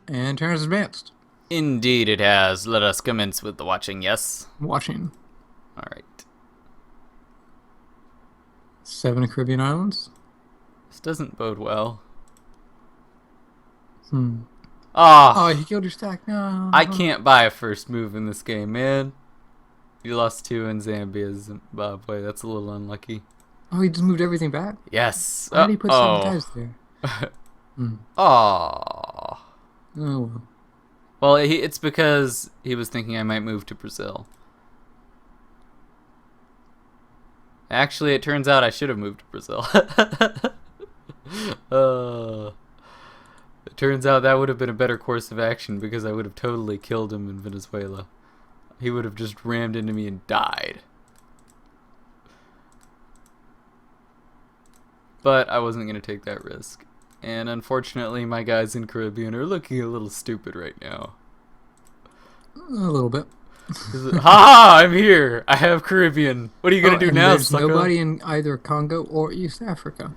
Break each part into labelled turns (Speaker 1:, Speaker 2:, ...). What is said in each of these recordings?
Speaker 1: And turn is advanced.
Speaker 2: Indeed it has. Let us commence with the watching, yes?
Speaker 1: Watching.
Speaker 2: Alright.
Speaker 1: 7 Caribbean islands.
Speaker 2: This doesn't bode well.
Speaker 1: Oh, he killed your stack. No.
Speaker 2: I can't buy a first move in this game, man. You lost 2 in Zambia, Zimbabwe. That's a little unlucky.
Speaker 1: Oh, he just moved everything back?
Speaker 2: Yes.
Speaker 1: Why did he put 7 guys there?
Speaker 2: Oh.
Speaker 1: Oh, well.
Speaker 2: Well, it's because he was thinking I might move to Brazil. Actually, it turns out I should have moved to Brazil. It turns out that would have been a better course of action because I would have totally killed him in Venezuela. He would have just rammed into me and died. But I wasn't going to take that risk. And unfortunately, my guys in Caribbean are looking a little stupid right now.
Speaker 1: A little bit.
Speaker 2: Ha! I'm here. I have Caribbean. What are you gonna do now,
Speaker 1: There's
Speaker 2: sucker?
Speaker 1: nobody in either Congo or East Africa.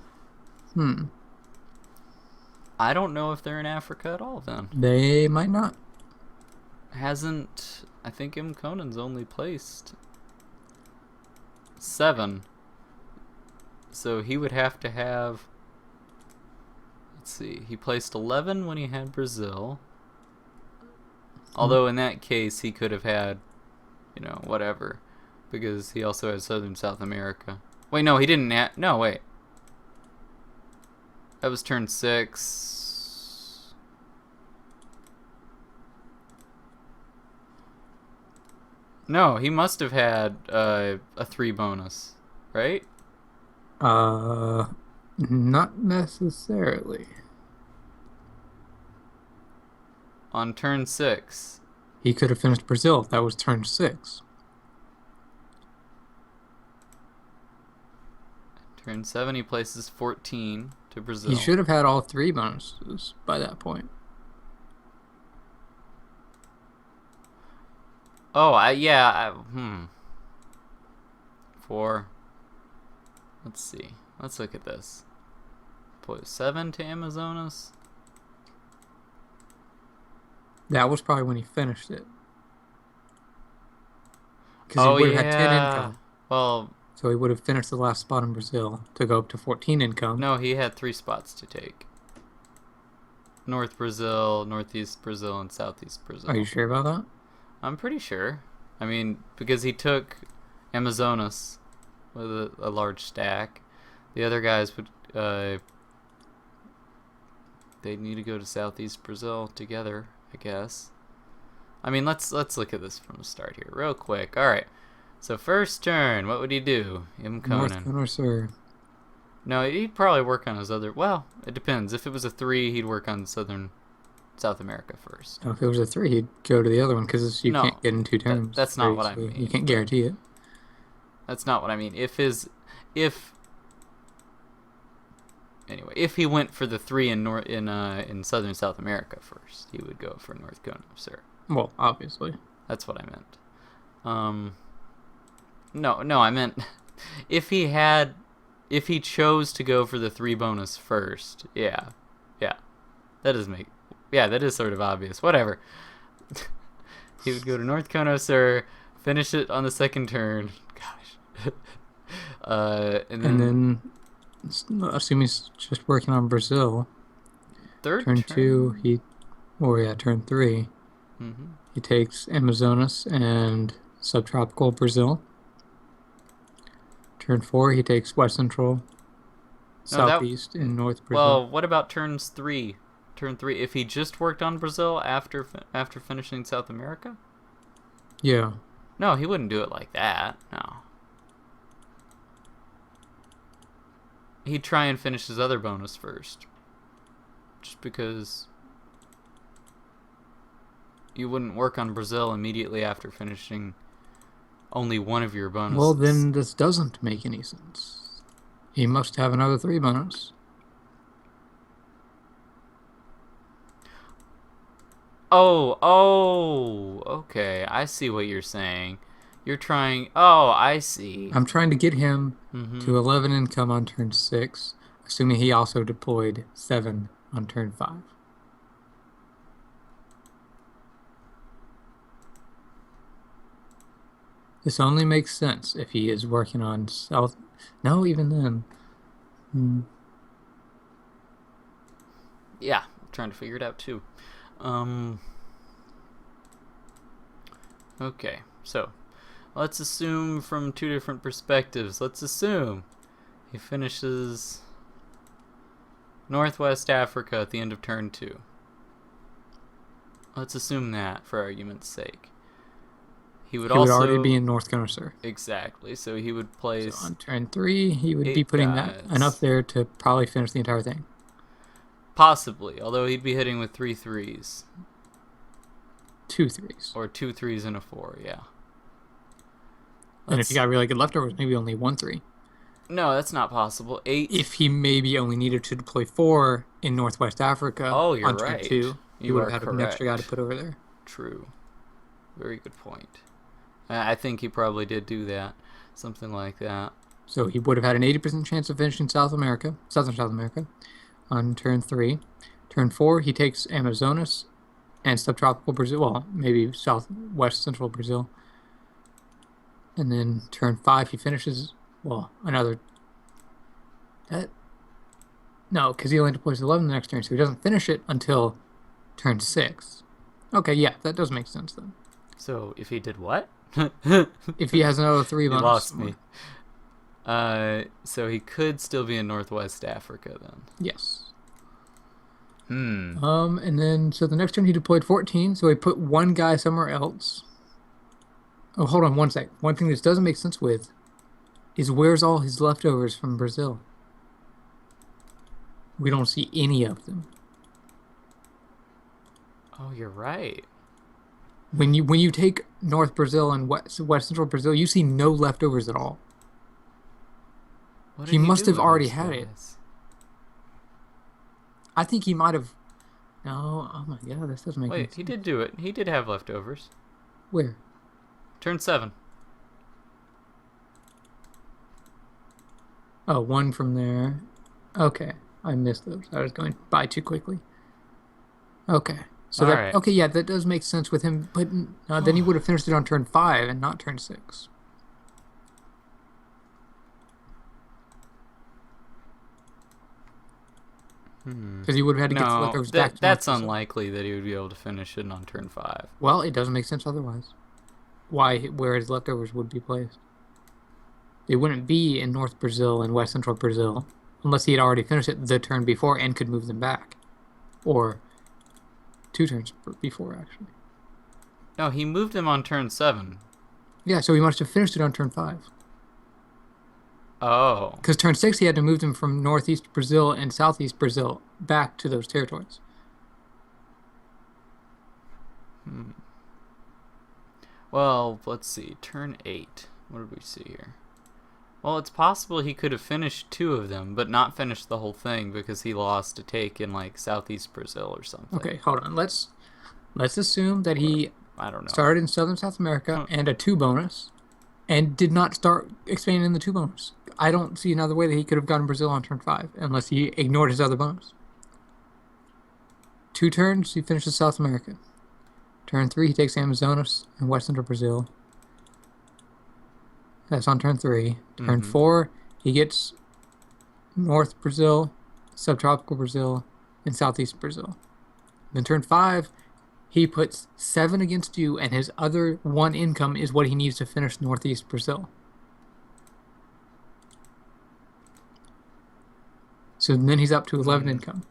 Speaker 2: I don't know if they're in Africa at all. Then
Speaker 1: They might not.
Speaker 2: hasn't. I think mkonyn's only placed 7. So he would have to have. Let's see. He placed 11 when he had Brazil. Although in that case he could have had, you know, whatever, because he also had Southern South America. Wait, no, he didn't. No, wait. That was turn 6. No, he must have had a 3 bonus, right?
Speaker 1: Not necessarily.
Speaker 2: On turn 6.
Speaker 1: He could have finished Brazil. That was turn 6.
Speaker 2: Turn 7, he places 14 to Brazil.
Speaker 1: He should have had all 3 bonuses by that point.
Speaker 2: Oh, 4. Let's see. Let's look at this. Put 7 to Amazonas.
Speaker 1: That was probably when he finished it. Because
Speaker 2: Oh,
Speaker 1: he would have
Speaker 2: yeah.
Speaker 1: had 10 income.
Speaker 2: Well,
Speaker 1: So he would have finished the last spot in Brazil to go up to 14 income.
Speaker 2: no, he had 3 spots to take. North Brazil, Northeast Brazil, and Southeast Brazil.
Speaker 1: Are you sure about that?
Speaker 2: I'm pretty sure. I mean, because he took Amazonas with a large stack. The other guys would, they need to go to Southeast Brazil together, I guess. I mean, let's look at this from the start here, real quick. All right. So first turn, what would he do?
Speaker 1: North
Speaker 2: mkonyn.
Speaker 1: Gunner, sir.
Speaker 2: No, he'd probably work on his other. Well, it depends. If it was a 3, he'd work on South America first.
Speaker 1: If it was a 3, he'd go to the other one because you
Speaker 2: No,
Speaker 1: can't get in 2 turns.
Speaker 2: that's not what I
Speaker 1: so
Speaker 2: mean.
Speaker 1: You can't guarantee it.
Speaker 2: That's not what I mean. Anyway, if he went for the 3 in Southern South America first, he would go for North Gunner, sir.
Speaker 1: Well, obviously.
Speaker 2: That's what I meant. No, I meant if he chose to go for the 3 bonus first. Yeah. That is sort of obvious. Whatever. He would go to North Kono, finish it on the second turn. Gosh. And
Speaker 1: then, assuming he's just working on Brazil,
Speaker 2: third
Speaker 1: turn 2, turn 3, he takes Amazonas and subtropical Brazil. Turn 4, he takes West Central, Southeast, and North Brazil.
Speaker 2: Well, what about turns 3? Turn 3, if he just worked on Brazil after finishing South America?
Speaker 1: Yeah.
Speaker 2: No, he wouldn't do it like that. No. He'd try and finish his other bonus first. Just because you wouldn't work on Brazil immediately after finishing only one of your bonuses.
Speaker 1: Well, then this doesn't make any sense. He must have another 3 bonus.
Speaker 2: Oh, okay. I see what you're saying. You're trying... Oh, I see.
Speaker 1: I'm trying to get him to 11 income on turn 6, assuming he also deployed 7 on turn 5. This only makes sense if he is working on south. No, even then.
Speaker 2: Yeah, I'm trying to figure it out too. Okay, so let's assume from two different perspectives. Let's assume he finishes Northwest Africa at the end of turn 2. Let's assume that for argument's sake. He would
Speaker 1: already be in North Gunnersir.
Speaker 2: Exactly. So he would place.
Speaker 1: So on turn 3, he would be
Speaker 2: 8
Speaker 1: putting that
Speaker 2: guys.
Speaker 1: enough there to probably finish the entire thing.
Speaker 2: Possibly, although he'd be hitting with 3 3s.
Speaker 1: 2 3s.
Speaker 2: Or 2 3s and a 4, yeah.
Speaker 1: And if he got really good leftovers, maybe only 1 3.
Speaker 2: No, that's not possible. 8.
Speaker 1: If he maybe only needed to deploy 4 in Northwest Africa
Speaker 2: on
Speaker 1: turn 2, he would have had an extra guy to put over there.
Speaker 2: True. Very good point. I think he probably did do that. Something like that.
Speaker 1: So he would have had an 80% chance of finishing southern South America, on turn 3. Turn 4, he takes Amazonas and subtropical Brazil. Well, maybe southwest central Brazil. And then turn 5, he finishes, another. No, because he only deploys 11 the next turn, so he doesn't finish it until turn 6. Okay, yeah, that does make sense then.
Speaker 2: So if he did what?
Speaker 1: If he has another 3 bonus.
Speaker 2: You lost me. So he could still be in Northwest Africa then.
Speaker 1: Yes.
Speaker 2: And
Speaker 1: then so the next turn he deployed 14, so he put 1 guy somewhere else. Oh, hold on 1 sec. One thing this doesn't make sense with is where's all his leftovers from Brazil? We don't see any of them.
Speaker 2: Oh, you're right.
Speaker 1: When you take North Brazil and West Central Brazil, you see no leftovers at all. He must have already had it. I think he might have. No, oh my god, this doesn't make sense.
Speaker 2: Wait, he did do it. He did have leftovers.
Speaker 1: Where?
Speaker 2: Turn 7.
Speaker 1: Oh, 1 from there. Okay, I missed those. I was going by too quickly. Okay. So
Speaker 2: right.
Speaker 1: Okay, yeah, that does make sense with him, but then he would have finished it on turn 5 and not turn 6. Because he would have had to get the leftovers back.
Speaker 2: That's unlikely that he would be able to finish it on turn 5.
Speaker 1: Well, it doesn't make sense otherwise. Where his leftovers would be placed? They wouldn't be in North Brazil and West Central Brazil unless he had already finished it the turn before and could move them back, or 2 turns before actually.
Speaker 2: No, he moved them on turn 7.
Speaker 1: Yeah, so he must have finished it on turn 5.
Speaker 2: Oh.
Speaker 1: Because turn 6 he had to move them from northeast Brazil and southeast Brazil back to those territories.
Speaker 2: Well, let's see. Turn 8. What did we see here? Well, it's possible he could have finished 2 of them, but not finished the whole thing because he lost a take in like southeast Brazil or something.
Speaker 1: Okay, hold on. Let's assume that he
Speaker 2: I don't know.
Speaker 1: started in southern South America and a 2 bonus, and did not start expanding the 2 bonus. I don't see another way that he could have gotten Brazil on turn 5 unless he ignored his other bonus. 2 turns, he finishes South America. Turn 3, he takes Amazonas and West Central Brazil. That's on turn 3. Turn 4, he gets North Brazil, subtropical Brazil, and southeast Brazil. Then turn 5, he puts 7 against you, and his other 1 income is what he needs to finish northeast Brazil. So then he's up to 11 income.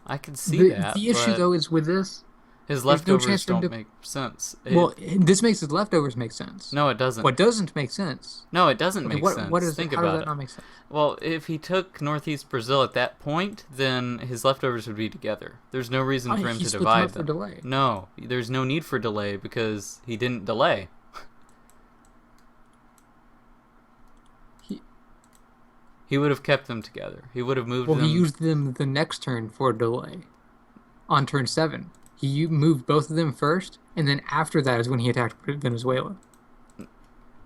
Speaker 2: I can see that.
Speaker 1: The issue, though, is with this,
Speaker 2: his leftovers don't make sense.
Speaker 1: This makes his leftovers make sense.
Speaker 2: No, it doesn't.
Speaker 1: What doesn't make sense?
Speaker 2: No, it doesn't make sense. Think about it.
Speaker 1: How does that not make sense?
Speaker 2: Well, if he took northeast Brazil at that point, then his leftovers would be together. There's no reason for him to divide them.
Speaker 1: For delay.
Speaker 2: No, there's no need for delay because he didn't delay. He would have kept them together. He would have moved them.
Speaker 1: Well, he used them the next turn for a delay. On turn 7. He moved both of them first, and then after that is when he attacked Venezuela.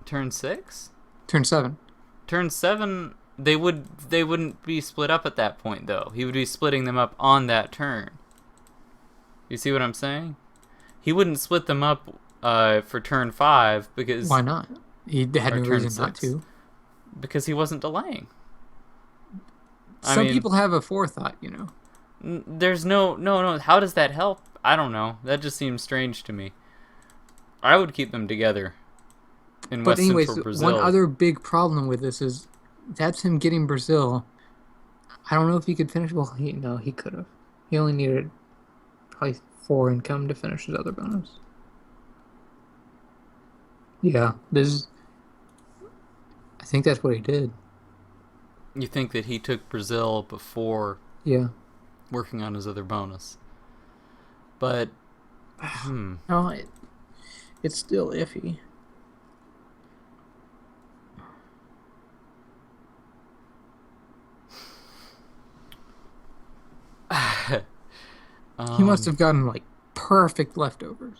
Speaker 2: Turn 6?
Speaker 1: Turn 7.
Speaker 2: Turn 7, they wouldn't be split up at that point, though. He would be splitting them up on that turn. You see what I'm saying? He wouldn't split them up for turn 5 because...
Speaker 1: Why not? He had
Speaker 2: or
Speaker 1: no
Speaker 2: turn
Speaker 1: reason not
Speaker 2: 6?
Speaker 1: to.
Speaker 2: Because he wasn't delaying. I
Speaker 1: Some
Speaker 2: mean,
Speaker 1: people have a forethought, you know.
Speaker 2: there's no. How does that help? I don't know. That just seems strange to me. I would keep them together in
Speaker 1: But
Speaker 2: West
Speaker 1: anyways,
Speaker 2: Central
Speaker 1: one
Speaker 2: Brazil.
Speaker 1: other big problem with this is that's him getting Brazil. I don't know if he could finish. Well, he could have. He only needed probably 4 income to finish his other bonus. Yeah, I think that's what he did.
Speaker 2: You think that he took Brazil before
Speaker 1: Yeah.
Speaker 2: working on his other bonus? But
Speaker 1: No, it's still iffy. He must have gotten like perfect leftovers.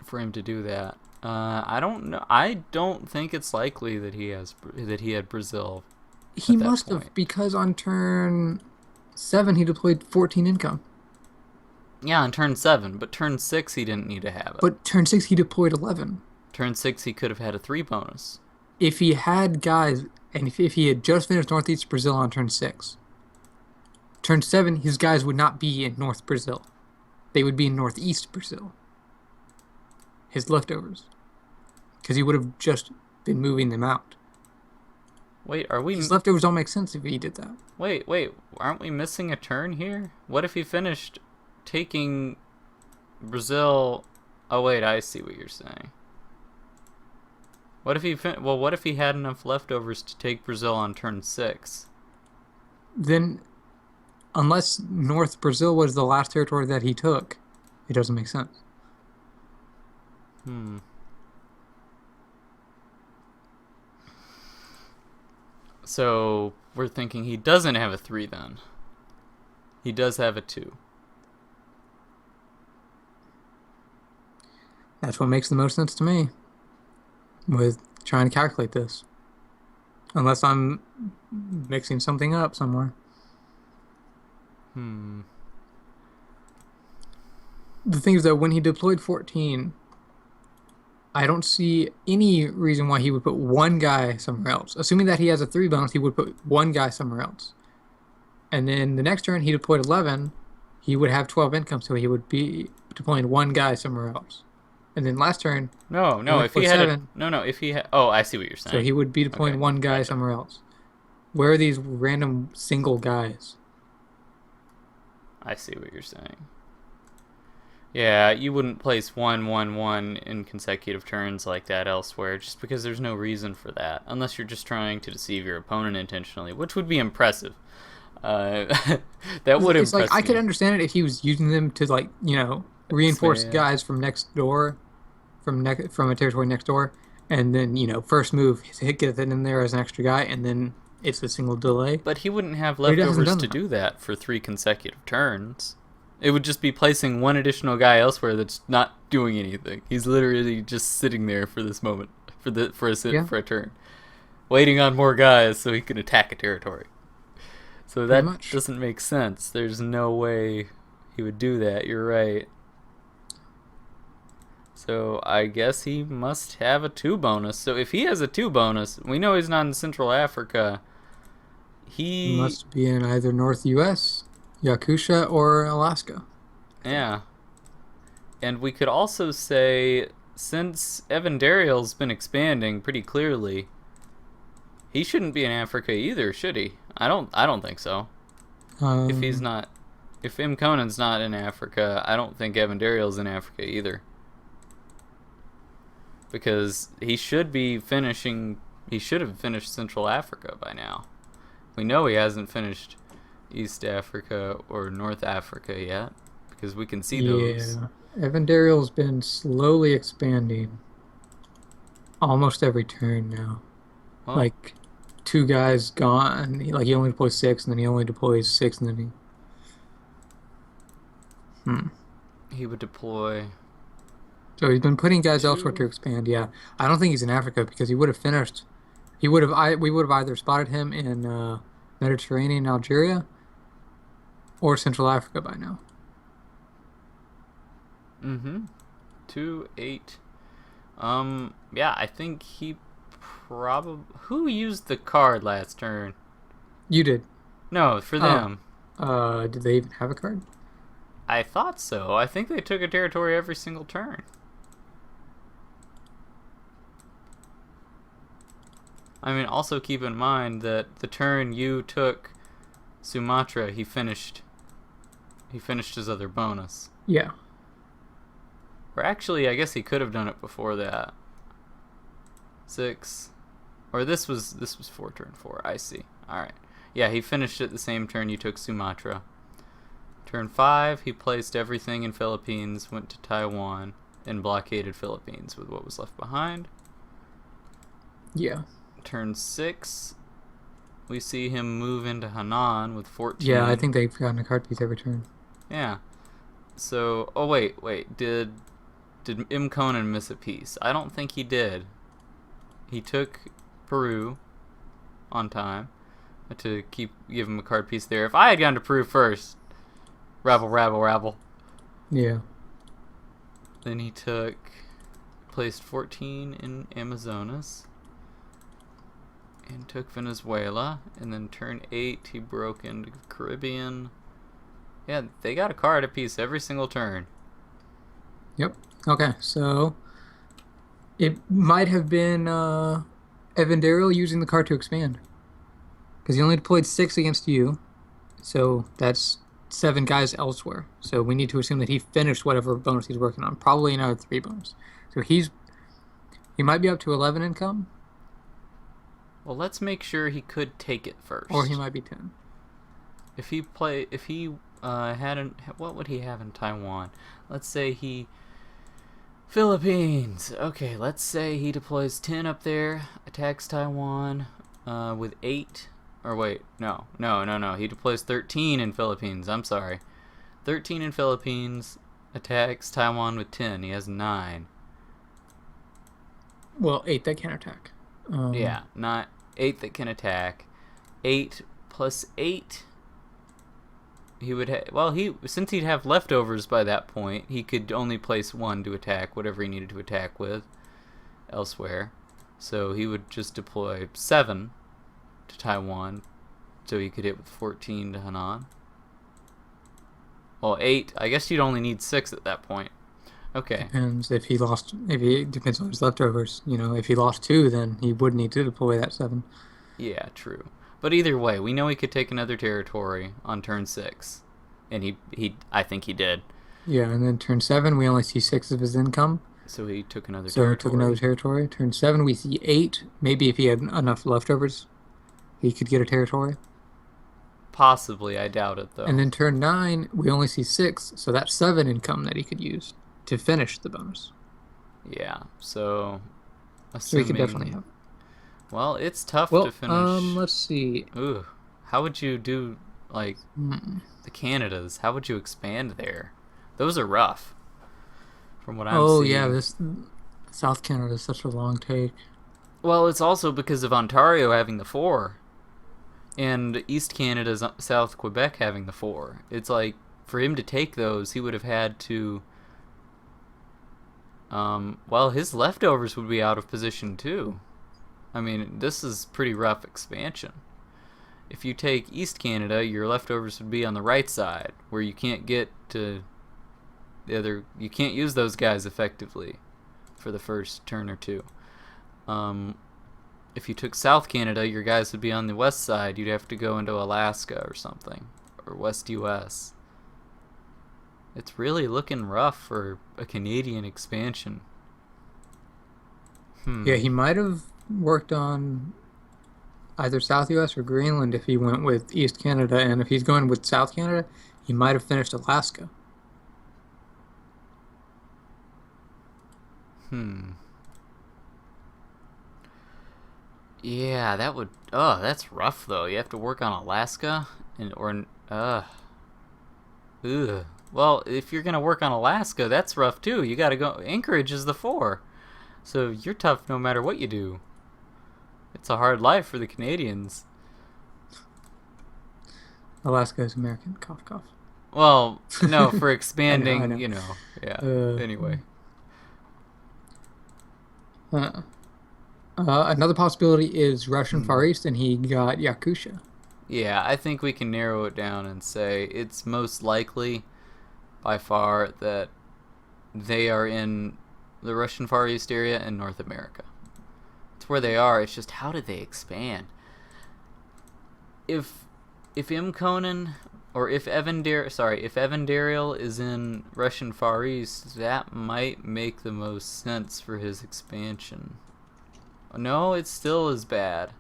Speaker 2: For him to do that, I don't know. I don't think it's likely that he had Brazil
Speaker 1: He
Speaker 2: at that
Speaker 1: must
Speaker 2: point.
Speaker 1: have, because on turn 7 he deployed 14 income.
Speaker 2: Yeah, on turn 7, but turn 6 he didn't need to have it.
Speaker 1: But turn 6 he deployed 11.
Speaker 2: Turn 6 he could have had a 3 bonus.
Speaker 1: If he had guys, and if he had just finished Northeast Brazil on turn 6, turn 7 his guys would not be in North Brazil. They would be in Northeast Brazil. His leftovers. Because he would have just been moving them out.
Speaker 2: Wait, are we...
Speaker 1: His leftovers don't make sense if he did that.
Speaker 2: Wait, aren't we missing a turn here? What if he finished taking Brazil... Oh, wait, I see what you're saying. What if he had enough leftovers to take Brazil on turn 6?
Speaker 1: Then, unless North Brazil was the last territory that he took, it doesn't make sense.
Speaker 2: So, we're thinking he doesn't have a 3 then. He does have a 2.
Speaker 1: That's what makes the most sense to me with trying to calculate this. Unless I'm mixing something up somewhere. The thing is that when he deployed 14, I don't see any reason why he would put one guy somewhere else. Assuming that he has a 3 bonus, he would put one guy somewhere else. And then the next turn he deployed 11, he would have 12 income, so he would be deploying one guy somewhere else. And then last turn,
Speaker 2: No, if he had
Speaker 1: 7,
Speaker 2: if he had... Oh, I see what you're saying.
Speaker 1: so he would be deploying one guy somewhere else. Where are these random single guys?
Speaker 2: I see what you're saying. Yeah, you wouldn't place 1-1-1 in consecutive turns like that elsewhere, just because there's no reason for that, unless you're just trying to deceive your opponent intentionally, which would be impressive. That would impress
Speaker 1: like I
Speaker 2: me.
Speaker 1: could understand it if he was using them to reinforce guys from next door, from a territory next door, and then first move get it in there as an extra guy, and then it's a single delay.
Speaker 2: But he wouldn't have
Speaker 1: But he hasn't
Speaker 2: leftovers
Speaker 1: done
Speaker 2: to
Speaker 1: that.
Speaker 2: do that for 3 consecutive turns. It would just be placing one additional guy elsewhere that's not doing anything. He's literally just sitting there for this moment, for a turn, waiting on more guys so he can attack a territory. So that doesn't make sense. There's no way he would do that. You're right. So I guess he must have a 2 bonus. So if he has a 2 bonus, we know he's not in Central Africa. He
Speaker 1: must be in either North U.S., Yakutia, or Alaska.
Speaker 2: Yeah. And we could also say, since evandariel's been expanding pretty clearly, he shouldn't be in Africa either, should he? I don't think so. If mkonyn's not in Africa, I don't think evandariel's in Africa either. Because he should have finished Central Africa by now. We know he hasn't finished East Africa or North Africa yet, because we can see those.
Speaker 1: Yeah, evandariel's been slowly expanding almost every turn now.
Speaker 2: Well,
Speaker 1: like 2 guys gone. He only deploys 6, and then he only deploys 6, and then
Speaker 2: he would deploy.
Speaker 1: So he's been putting guys elsewhere to expand. Yeah, I don't think he's in Africa because he would have finished. We would have either spotted him in Mediterranean, Algeria, or Central Africa by now.
Speaker 2: 2-8. Yeah, I think he Probably. Who used the card last turn?
Speaker 1: You did.
Speaker 2: No, for them.
Speaker 1: Did they even have a card?
Speaker 2: I thought so. I think they took a territory every single turn. I mean, also keep in mind that the turn you took Sumatra, he finished his other bonus.
Speaker 1: Yeah.
Speaker 2: Or actually, I guess he could have done it before that. 6. Or this was for turn 4. I see. Alright. Yeah, he finished it the same turn you took Sumatra. Turn 5, he placed everything in Philippines, went to Taiwan, and blockaded Philippines with what was left behind.
Speaker 1: Yeah.
Speaker 2: Turn 6, we see him move into Henan with 14.
Speaker 1: Yeah, I think they've gotten a card piece every turn.
Speaker 2: Yeah. So, oh wait, did mkonyn miss a piece? I don't think he did. He took Peru on time to give him a card piece there. If I had gone to Peru first, rabble.
Speaker 1: Yeah.
Speaker 2: Then he placed 14 in Amazonas and took Venezuela, and then turn 8 he broke into the Caribbean. Yeah, they got a card apiece every single turn.
Speaker 1: Yep. Okay, so it might have been evandariel using the card to expand. Because he only deployed 6 against you, so that's 7 guys elsewhere. So we need to assume that he finished whatever bonus he's working on. Probably another 3 bonus. So he might be up to 11 income.
Speaker 2: Well, let's make sure he could take it first.
Speaker 1: Or he might be 10.
Speaker 2: If he what would he have in Taiwan? Let's say Philippines. Okay, let's say he deploys 10 up there, attacks Taiwan with 8. Or wait, no. He deploys 13 in Philippines. I'm sorry. 13 in Philippines, attacks Taiwan with 10. He has 9.
Speaker 1: Well, 8 that can attack.
Speaker 2: Yeah, not 8 that can attack. 8 plus 8. He would since he'd have leftovers by that point, he could only place 1 to attack whatever he needed to attack with elsewhere. So he would just deploy 7 to Taiwan, so he could hit with 14 to Henan. Well, 8. I guess you'd only need 6 at that point. Okay.
Speaker 1: Depends if he depends on his leftovers. You know, if he lost 2, then he would need to deploy that 7.
Speaker 2: Yeah, true. But either way, we know he could take another territory on turn 6, and I think he did.
Speaker 1: Yeah, and then turn 7, we only see 6 of his income.
Speaker 2: So he took another
Speaker 1: territory. So he took another territory. Turn 7, we see 8. Maybe if he had enough leftovers, he could get a territory.
Speaker 2: Possibly, I doubt it though.
Speaker 1: And then turn 9, we only see 6, so that's 7 income that he could use to finish the bonus.
Speaker 2: Yeah, so
Speaker 1: he could definitely have.
Speaker 2: Well, it's tough to finish.
Speaker 1: Let's see.
Speaker 2: Ooh, how would you do the Canadas? How would you expand there? Those are rough. From what I'm seeing.
Speaker 1: Oh yeah, this South Canada is such a long take.
Speaker 2: Well, it's also because of Ontario having the 4. And East Canada's South Quebec having the 4. It's like, for him to take those, he would have had to... his leftovers would be out of position too. I mean, this is pretty rough expansion. If you take East Canada, your leftovers would be on the right side, where you can't get to the other... You can't use those guys effectively for the first turn or 2. If you took South Canada, your guys would be on the west side. You'd have to go into Alaska or something, or West US. It's really looking rough for a Canadian expansion.
Speaker 1: Yeah, he might have worked on either South US or Greenland if he went with East Canada, and if he's going with South Canada, he might have finished Alaska.
Speaker 2: Yeah, that would... Oh, that's rough, though. You have to work on Alaska? Well, if you're going to work on Alaska, that's rough, too. You got to go... Anchorage is the 4. So you're tough no matter what you do. It's a hard life for the Canadians.
Speaker 1: Alaska is American. Cough, cough.
Speaker 2: Well, no, for expanding,
Speaker 1: I know.
Speaker 2: you know. Yeah, anyway.
Speaker 1: Another possibility is Russian Far East, and he got Yakusha.
Speaker 2: Yeah, I think we can narrow it down and say it's most likely by far that they are in the Russian Far East area and North America. It's where they are. It's just how did they expand? If mkonyn or if evandariel is in Russian Far East, that might make the most sense for his expansion. No, it still is bad.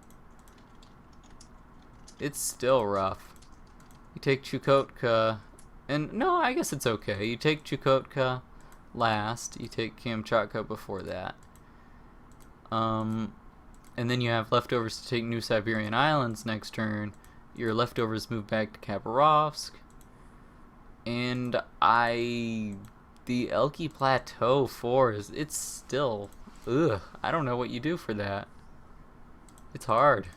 Speaker 2: It's still rough. You take Chukotka, and no, I guess it's okay. You take Chukotka last. You take Kamchatka before that. And then you have leftovers to take New Siberian Islands next turn. Your leftovers move back to Khabarovsk. And the Elky Plateau 4 it's still, I don't know what you do for that. It's hard.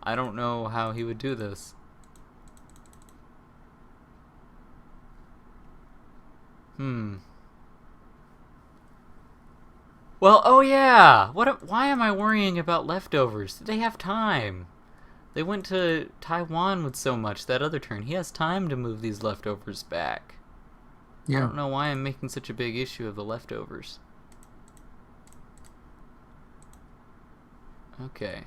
Speaker 2: I don't know how he would do this. Well, oh yeah. Why am I worrying about leftovers? They have time. They went to Taiwan with so much that other turn. He has time to move these leftovers back.
Speaker 1: Yeah.
Speaker 2: I don't know why I'm making such a big issue of the leftovers. Okay.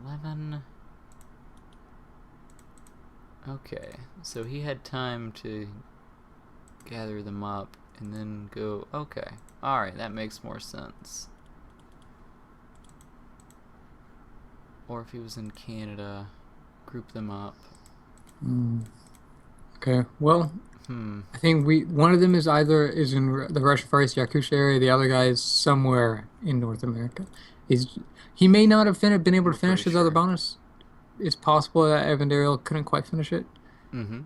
Speaker 2: 11. Okay, so he had time to gather them up and then go. Okay, alright, that makes more sense. Or if he was in Canada, group them up.
Speaker 1: Okay, well, I think one of them is in the Russian Far East Yakutia area. The other guy is somewhere in North America. He may not have been able to finish his other bonus. It's possible that evandariel couldn't quite finish it.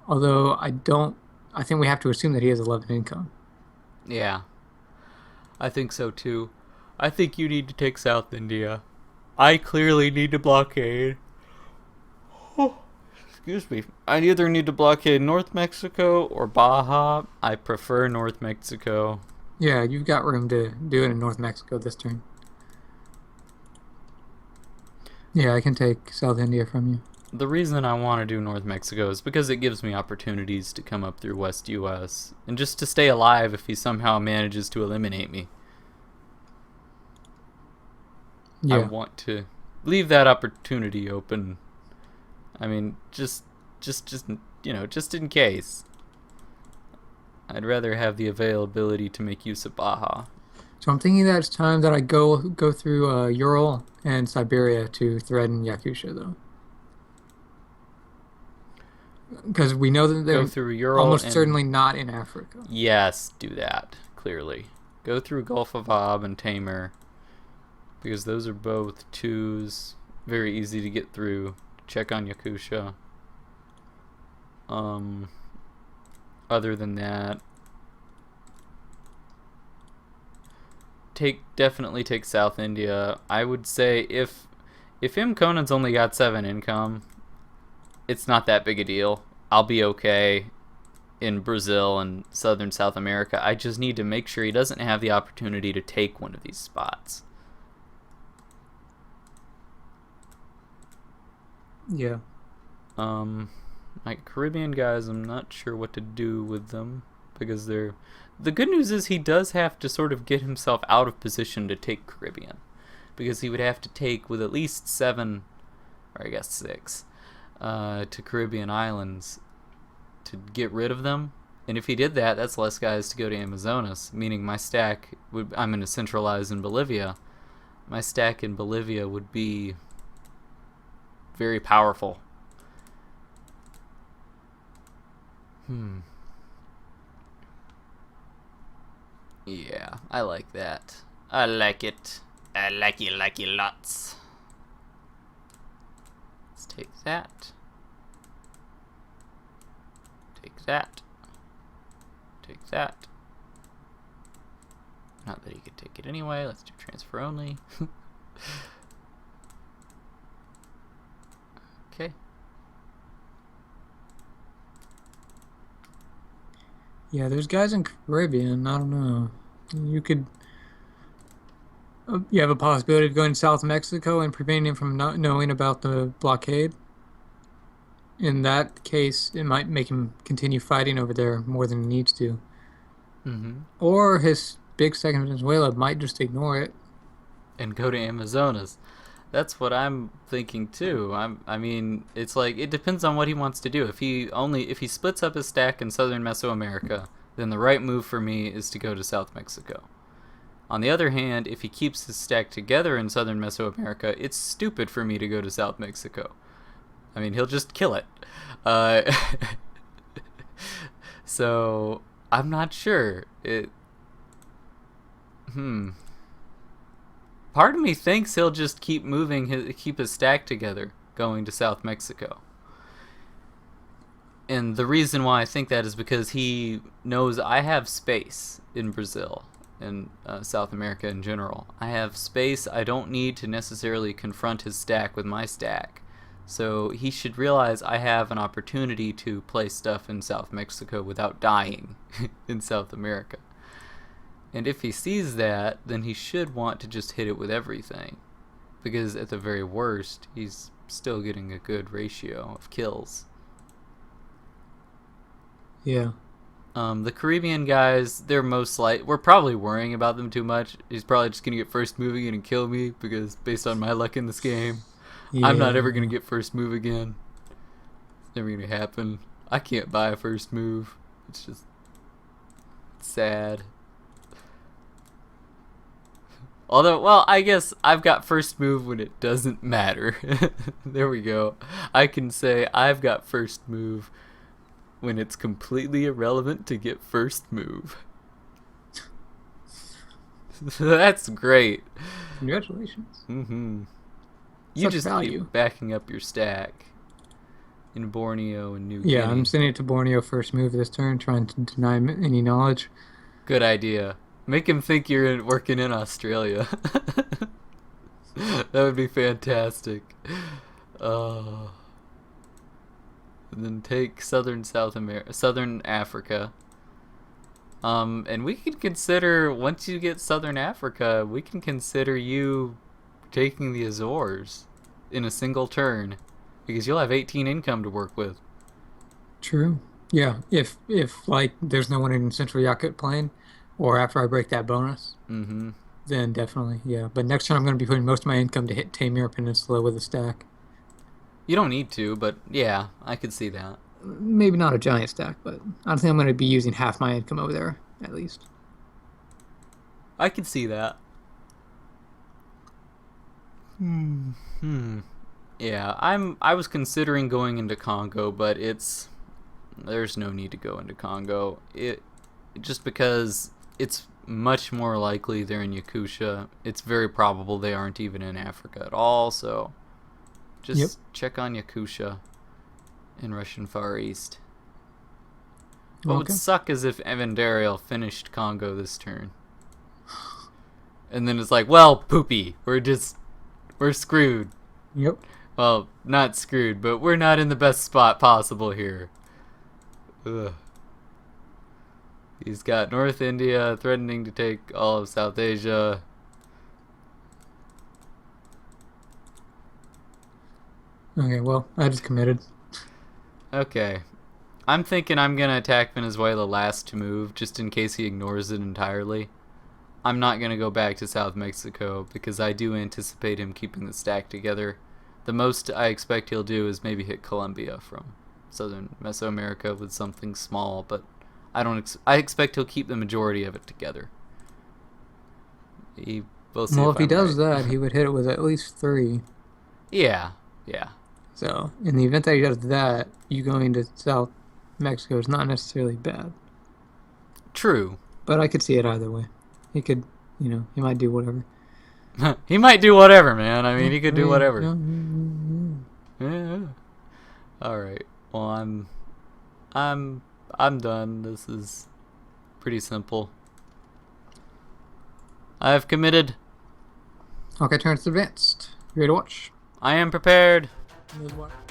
Speaker 1: Although I think we have to assume that he has 11 income.
Speaker 2: Yeah, I think so too. I think you need to take South India. I clearly need to blockade. Oh, excuse me. I either need to blockade North Mexico or Baja. I prefer North Mexico.
Speaker 1: Yeah, you've got room to do it in North Mexico this turn. Yeah, I can take South India from you.
Speaker 2: The reason I want to do North Mexico is because it gives me opportunities to come up through West US and just to stay alive if he somehow manages to eliminate me.
Speaker 1: Yeah.
Speaker 2: I want to leave that opportunity open. I mean, just in case. I'd rather have the availability to make use of Baja.
Speaker 1: So I'm thinking that it's time that I go through Ural and Siberia to threaten Yakutia, though. Because we know that they're
Speaker 2: Go through Ural
Speaker 1: almost certainly not in Africa.
Speaker 2: Yes, do that, clearly. Go through Gulf of Ab and Tamar, because those are both 2s, very easy to get through. Check on Yakutia. Other than that, definitely take South India. I would say if mkonyn's only got 7 income, it's not that big a deal. I'll be okay in Brazil and southern South America. I just need to make sure he doesn't have the opportunity to take one of these spots.
Speaker 1: Yeah.
Speaker 2: Like Caribbean guys, I'm not sure what to do with them because they're. The good news is he does have to sort of get himself out of position to take Caribbean, because he would have to take with at least 7, or I guess 6, to Caribbean islands to get rid of them. And if he did that, that's less guys to go to Amazonas, meaning my stack I'm going to centralize in Bolivia. My stack in Bolivia would be very powerful. Yeah, I like that. I like it. I like it lots. Let's take that. Take that. Take that. Not that he could take it anyway. Let's do transfer only. Okay.
Speaker 1: Yeah, there's guys in Caribbean. I don't know. You could. You have a possibility of going to South Mexico and preventing him from not knowing about the blockade. In that case, it might make him continue fighting over there more than he needs to.
Speaker 2: Mm-hmm.
Speaker 1: Or his big stack in Venezuela might just ignore it.
Speaker 2: And go to Amazonas. That's what I'm thinking too. I mean, it's like it depends on what he wants to do. If he splits up his stack in southern Mesoamerica, then the right move for me is to go to South Mexico. On the other hand, if he keeps his stack together in southern Mesoamerica, it's stupid for me to go to South Mexico. I mean, he'll just kill it. Uh, so I'm not sure. Part of me thinks he'll just keep keep his stack together, going to South Mexico. And the reason why I think that is because he knows I have space in Brazil and South America in general. I have space. I don't need to necessarily confront his stack with my stack. So he should realize I have an opportunity to play stuff in South Mexico without dying in South America. And if he sees that, then he should want to just hit it with everything. Because at the very worst, he's still getting a good ratio of kills.
Speaker 1: Yeah.
Speaker 2: The Caribbean guys, we're probably worrying about them too much. He's probably just going to get first move again and kill me, because based on my luck in this game,
Speaker 1: Yeah.
Speaker 2: I'm not ever going to get first move again. It's never going to happen. I can't buy a first move. It's just sad. Although, well, I guess I've got first move when it doesn't matter. There we go. I can say I've got first move when it's completely irrelevant to get first move. That's great.
Speaker 1: Congratulations.
Speaker 2: Mm-hmm. You
Speaker 1: Such
Speaker 2: just
Speaker 1: value.
Speaker 2: keep backing up your stack in Borneo and New Guinea.
Speaker 1: Yeah, I'm sending it to Borneo first move this turn, trying to deny him any knowledge.
Speaker 2: Good idea. Make him think you're working in Australia. That would be fantastic. And then take southern Africa. And we can consider, once you get southern Africa, we can consider you taking the Azores in a single turn, because you'll have 18 income to work with.
Speaker 1: True. Yeah, if like there's no one in Central Yakut playing, or after I break that bonus, then definitely, yeah. But next turn I'm going to be putting most of my income to hit Tamir Peninsula with a stack.
Speaker 2: You don't need to, but yeah, I could see that.
Speaker 1: Maybe not a giant stack, but I think I'm going to be using half my income over there, at least.
Speaker 2: I could see that. Yeah, I was considering going into Congo, but there's no need to go into Congo. Just because it's much more likely they're in Yakutia. It's very probable they aren't even in Africa at all, so just check on Yakutia in Russian Far East. What would suck is if evandariel finished Congo this turn. And then it's like, well, poopy, we're screwed.
Speaker 1: Yep.
Speaker 2: Well, not screwed, but we're not in the best spot possible here. Ugh. He's got North India threatening to take all of South Asia.
Speaker 1: Okay, well, I just committed.
Speaker 2: Okay. I'm thinking I'm going to attack Venezuela last to move, just in case he ignores it entirely. I'm not going to go back to South Mexico, because I do anticipate him keeping the stack together. The most I expect he'll do is maybe hit Colombia from southern Mesoamerica with something small, but I expect he'll keep the majority of it together. We'll see.
Speaker 1: Well, if he does that, he would hit it with at least 3.
Speaker 2: Yeah.
Speaker 1: So, in the event that he does that, you going to South Mexico is not necessarily bad.
Speaker 2: True.
Speaker 1: But I could see it either way. He could, he might do whatever.
Speaker 2: He might do whatever, man. I mean, he could do whatever. Yeah. All right. Well, I'm done. This is pretty simple. I've committed.
Speaker 1: Okay, turns advanced. You ready to watch?
Speaker 2: I am prepared.
Speaker 1: Good luck.